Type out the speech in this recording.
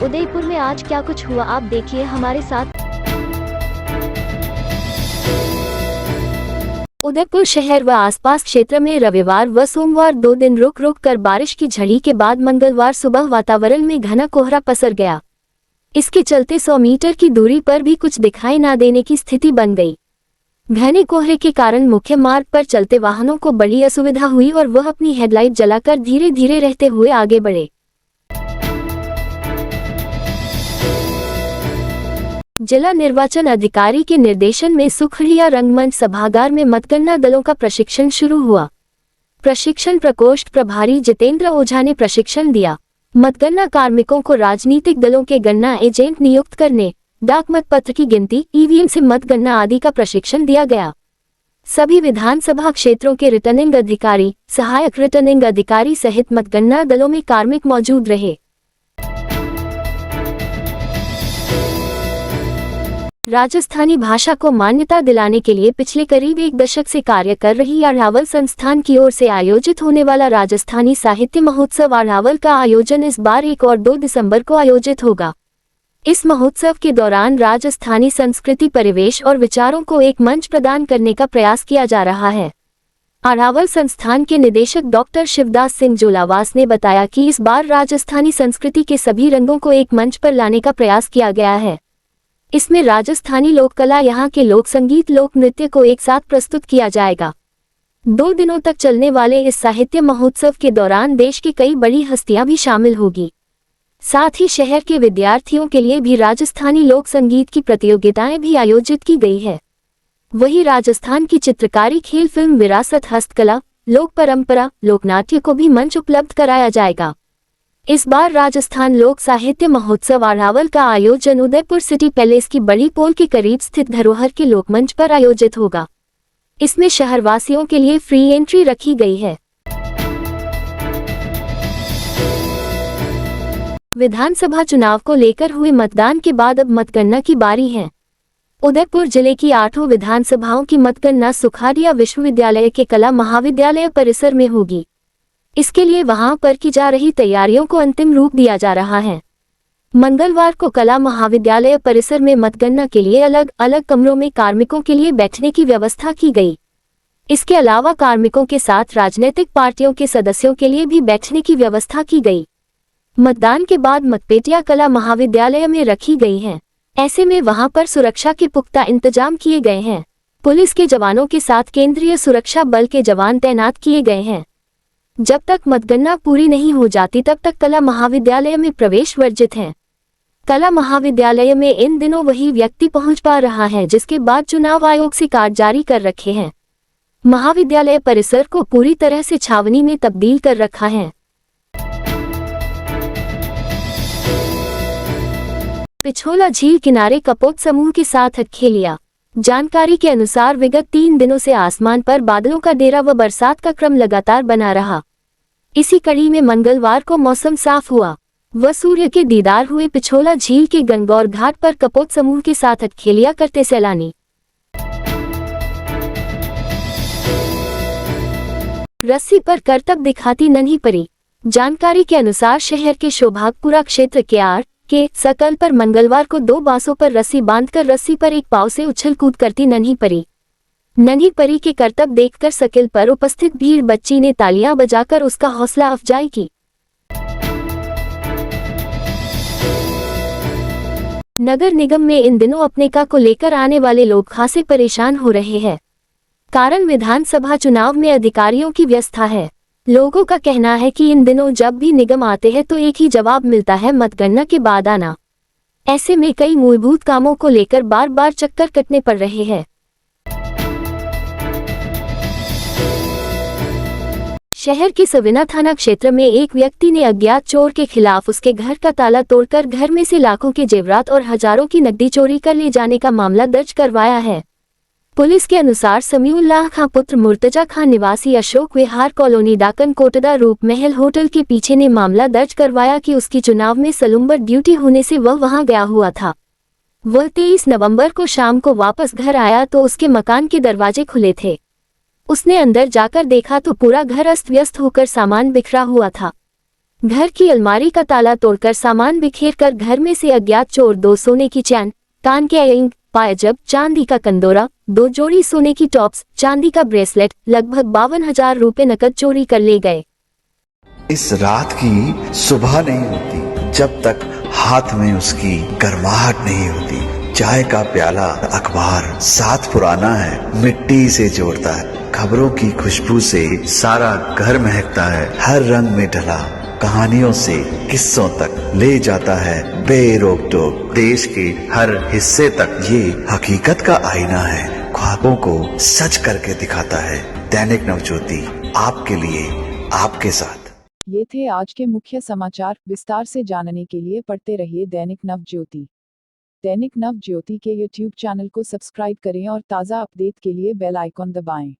उदयपुर में आज क्या कुछ हुआ आप देखिए हमारे साथ। उदयपुर शहर व आसपास क्षेत्र में रविवार व सोमवार 2 दिन रुक रुक कर बारिश की झड़ी के बाद मंगलवार सुबह वातावरण में घना कोहरा पसर गया। इसके चलते 100 मीटर की दूरी पर भी कुछ दिखाई न देने की स्थिति बन गई। घने कोहरे के कारण मुख्य मार्ग पर चलते वाहनों को बड़ी असुविधा हुई और वह अपनी हेडलाइट जलाकर धीरे धीरे रहते हुए आगे बढ़े। जिला निर्वाचन अधिकारी के निर्देशन में सुखड़िया रंगमंच सभागार में मतगणना दलों का प्रशिक्षण शुरू हुआ। प्रशिक्षण प्रकोष्ठ प्रभारी जितेंद्र ओझा ने प्रशिक्षण दिया। मतगणना कार्मिकों को राजनीतिक दलों के गणना एजेंट नियुक्त करने, डाक मतपत्र की गिनती, ईवीएम से मतगणना आदि का प्रशिक्षण दिया गया। सभी विधानसभा क्षेत्रों के रिटर्निंग अधिकारी, सहायक रिटर्निंग अधिकारी सहित मतगणना दलों में कार्मिक मौजूद रहे। राजस्थानी भाषा को मान्यता दिलाने के लिए पिछले करीब 1 दशक से कार्य कर रही अरावल संस्थान की ओर से आयोजित होने वाला राजस्थानी साहित्य महोत्सव अरावल का आयोजन इस बार 1 और 2 दिसंबर को आयोजित होगा। इस महोत्सव के दौरान राजस्थानी संस्कृति, परिवेश और विचारों को एक मंच प्रदान करने का प्रयास किया जा रहा है। अरावल संस्थान के निदेशक डॉक्टर शिवदास सिंह जोलावास ने बताया कि इस बार राजस्थानी संस्कृति के सभी रंगों को एक मंच पर लाने का प्रयास किया गया है। इसमें राजस्थानी लोक कला, यहाँ के लोक संगीत, लोक नृत्य को एक साथ प्रस्तुत किया जाएगा। 2 दिनों तक चलने वाले इस साहित्य महोत्सव के दौरान देश की कई बड़ी हस्तियां भी शामिल होगी। साथ ही शहर के विद्यार्थियों के लिए भी राजस्थानी लोक संगीत की प्रतियोगिताएं भी आयोजित की गई है। वहीं राजस्थान की चित्रकारी, खेल, फिल्म, विरासत, हस्तकला, लोक परंपरा, लोकनाट्य को भी मंच उपलब्ध कराया जाएगा। इस बार राजस्थान लोक साहित्य महोत्सव अरावल का आयोजन उदयपुर सिटी पैलेस की बड़ी पोल के करीब स्थित धरोहर के लोकमंच पर आयोजित होगा। इसमें शहरवासियों के लिए फ्री एंट्री रखी गई है। विधानसभा चुनाव को लेकर हुए मतदान के बाद अब मतगणना की बारी है। उदयपुर जिले की 8 विधानसभाओं की मतगणना सुखाड़िया विश्वविद्यालय के कला महाविद्यालय परिसर में होगी। इसके लिए वहां पर की जा रही तैयारियों को अंतिम रूप दिया जा रहा है। मंगलवार को कला महाविद्यालय परिसर में मतगणना के लिए अलग अलग कमरों में कार्मिकों के लिए बैठने की व्यवस्था की गई। इसके अलावा कार्मिकों के साथ राजनीतिक पार्टियों के सदस्यों के लिए भी बैठने की व्यवस्था की गई। मतदान के बाद मतपेटियां कला महाविद्यालय में रखी गई हैं। ऐसे में वहां पर सुरक्षा के पुख्ता इंतजाम किए गए हैं। पुलिस के जवानों के साथ केंद्रीय सुरक्षा बल के जवान तैनात किए गए हैं। जब तक मतगणना पूरी नहीं हो जाती तब तक कला महाविद्यालय में प्रवेश वर्जित है। कला महाविद्यालय में इन दिनों वही व्यक्ति पहुंच पा रहा है जिसके बाद चुनाव आयोग से कार्ड जारी कर रखे हैं। महाविद्यालय परिसर को पूरी तरह से छावनी में तब्दील कर रखा है। पिछोला झील किनारे कपोत समूह के साथ खेलिया। जानकारी के अनुसार विगत 3 दिनों से आसमान पर बादलों का डेरा व बरसात का क्रम लगातार बना रहा। इसी कड़ी में मंगलवार को मौसम साफ हुआ व सूर्य के दीदार हुए। पिछोला झील के गंगौर घाट पर कपोत समूह के साथ खेलिया करते सैलानी। रस्सी पर करतब दिखाती नन्ही परी। जानकारी के अनुसार शहर के शोभागपुरा क्षेत्र के आर के सकल पर मंगलवार को 2 बांसों पर रस्सी बांधकर रस्सी पर एक पांव से उछल कूद करती नन्ही परी के करतब देखकर सकल पर उपस्थित भीड़ बच्ची ने तालियां बजाकर उसका हौसला अफजाई की। नगर निगम में इन दिनों अपने का को लेकर आने वाले लोग खासे परेशान हो रहे हैं। कारण विधानसभा चुनाव में अधिकारियों की व्यवस्था है। लोगों का कहना है कि इन दिनों जब भी निगम आते हैं तो एक ही जवाब मिलता है, मतगणना के बाद आना। ऐसे में कई मूलभूत कामों को लेकर बार बार चक्कर कटने पड़ रहे हैं। शहर के सविना थाना क्षेत्र में एक व्यक्ति ने अज्ञात चोर के खिलाफ उसके घर का ताला तोड़कर घर में से लाखों के जेवरात और हजारों की नकदी चोरी कर ले जाने का मामला दर्ज करवाया है। पुलिस के अनुसार समीउल्लाह खां पुत्र मुर्तजा खां निवासी अशोक विहार कॉलोनी डाकन कोटदा रूप महल होटल के पीछे ने मामला दर्ज करवाया कि उसकी चुनाव में सलूम्बर ड्यूटी होने से वह वहां गया हुआ था। वह 23 नवंबर को शाम को वापस घर आया तो उसके मकान के दरवाजे खुले थे। उसने अंदर जाकर देखा तो पूरा घर अस्त व्यस्त होकर सामान बिखरा हुआ था। घर की अलमारी का ताला तोड़कर सामान बिखेर कर घर में से अज्ञात चोर 2 सोने की चैन, कान के इयरिंग, पायजब, चांदी का कंदोरा, 2 जोड़ी सोने की टॉप्स, चांदी का ब्रेसलेट, लगभग 52,000 रुपए नकद चोरी कर ले गए। इस रात की सुबह नहीं होती जब तक हाथ में उसकी गर्माहट नहीं होती। चाय का प्याला, अखबार साथ पुराना है, मिट्टी से जोड़ता है। खबरों की खुशबू से सारा घर महकता है। हर रंग में ढला कहानियों से किस्सों तक ले जाता है बेरोक टोक। देश के हर हिस्से तक ये हकीकत का आईना है, ख्वाबों को सच करके दिखाता है। दैनिक नवज्योति, आपके लिए, आपके साथ। ये थे आज के मुख्य समाचार। विस्तार से जानने के लिए पढ़ते रहिए दैनिक नवज्योति। दैनिक नवज्योति के YouTube चैनल को सब्सक्राइब करें और ताज़ा अपडेट के लिए बेल आइकॉन दबाएं।